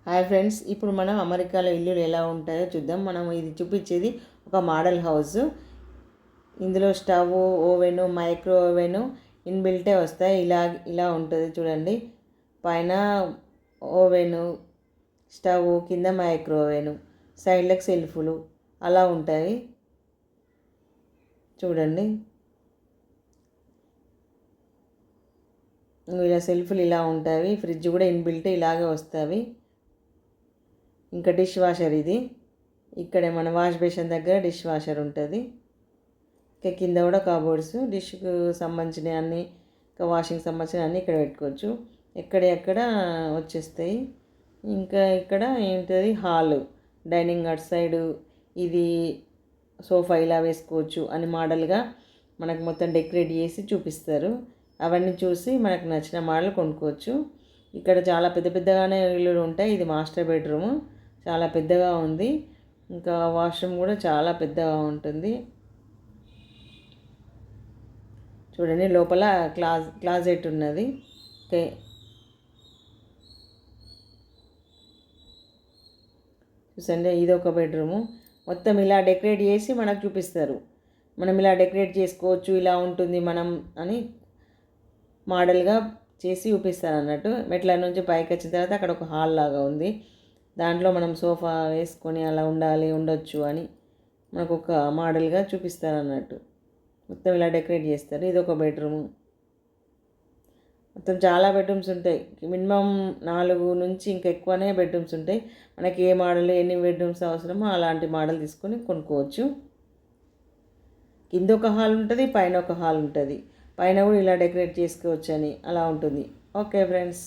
Hi friends, ఇప్పుడు మనం అమెరికాలో ఇల్లులు ఎలా ఉంటాయో చూద్దాం. మనం ఇది చూపించేది ఒక మోడల్ హౌస్. ఇందులో స్టవ్, ఓవెను, మైక్రో ఓవెను ఇన్బిల్టే వస్తాయి. ఇలా ఉంటుంది చూడండి. పైన ఓవెను, స్టవ్, కింద మైక్రో ఓవెను, సైడ్లకు సెల్ఫ్లు అలా ఉంటాయి చూడండి. ఇలా సెల్ఫ్లు ఇలా ఉంటాయి. ఫ్రిడ్జ్ కూడా ఇన్బిల్టే ఇలాగే వస్తాయి. ఇంకా డిష్ వాషర్ ఇది. ఇక్కడే మన వాష్ బేసిన్ దగ్గర డిష్ వాషర్ ఉంటుంది. ఇంకా కింద కూడా కబోర్డ్స్, డిష్కు సంబంధించిన అన్నీ, ఇంకా వాషింగ్ సంబంధించిన అన్నీ ఇక్కడ పెట్టుకోవచ్చు. ఎక్కడ వచ్చేస్తాయి. ఇంకా ఇక్కడ ఏంటది, హాల్, డైనింగ్ అటు సైడు, ఇది సోఫా ఇలా వేసుకోవచ్చు అని మోడల్గా మనకు మొత్తం డెకరేట్ చేసి చూపిస్తారు. అవన్నీ చూసి మనకు నచ్చిన మోడల్ కొనుక్కోవచ్చు. ఇక్కడ చాలా పెద్దగానే ఇల్లులు ఉంటాయి. ఇది మాస్టర్ బెడ్రూము, చాలా పెద్దగా ఉంది. ఇంకా వాష్రూమ్ కూడా చాలా పెద్దగా ఉంటుంది చూడండి. లోపల క్లాజెట్ ఉన్నది. ఓకే, చూసండి, ఇది ఒక బెడ్రూము. మొత్తం ఇలా డెకరేట్ చేసి మనకు చూపిస్తారు. మనం ఇలా డెకరేట్ చేసుకోవచ్చు, ఇలా ఉంటుంది మనం అని మోడల్గా చేసి చూపిస్తారు అన్నట్టు. మెట్ల నుంచి పైకి వచ్చిన తర్వాత అక్కడ ఒక హాల్ లాగా ఉంది. దాంట్లో మనం సోఫా వేసుకొని అలా ఉండొచ్చు అని మనకు ఒక మోడల్గా చూపిస్తారు అన్నట్టు. మొత్తం ఇలా డెకరేట్ చేస్తారు. ఇది ఒక బెడ్రూము. మొత్తం చాలా బెడ్రూమ్స్ ఉంటాయి. మినిమం 4 నుంచి ఇంకా ఎక్కువనే బెడ్రూమ్స్ ఉంటాయి. మనకి ఏ మోడల్, ఎన్ని బెడ్రూమ్స్ అవసరమో అలాంటి మోడల్ తీసుకొని కొనుక్కోవచ్చు. కింద ఒక హాల్ ఉంటుంది, పైన ఒక హాల్ ఉంటుంది. పైన కూడా ఇలా డెకరేట్ చేసుకోవచ్చు అని అలా ఉంటుంది. Okay friends.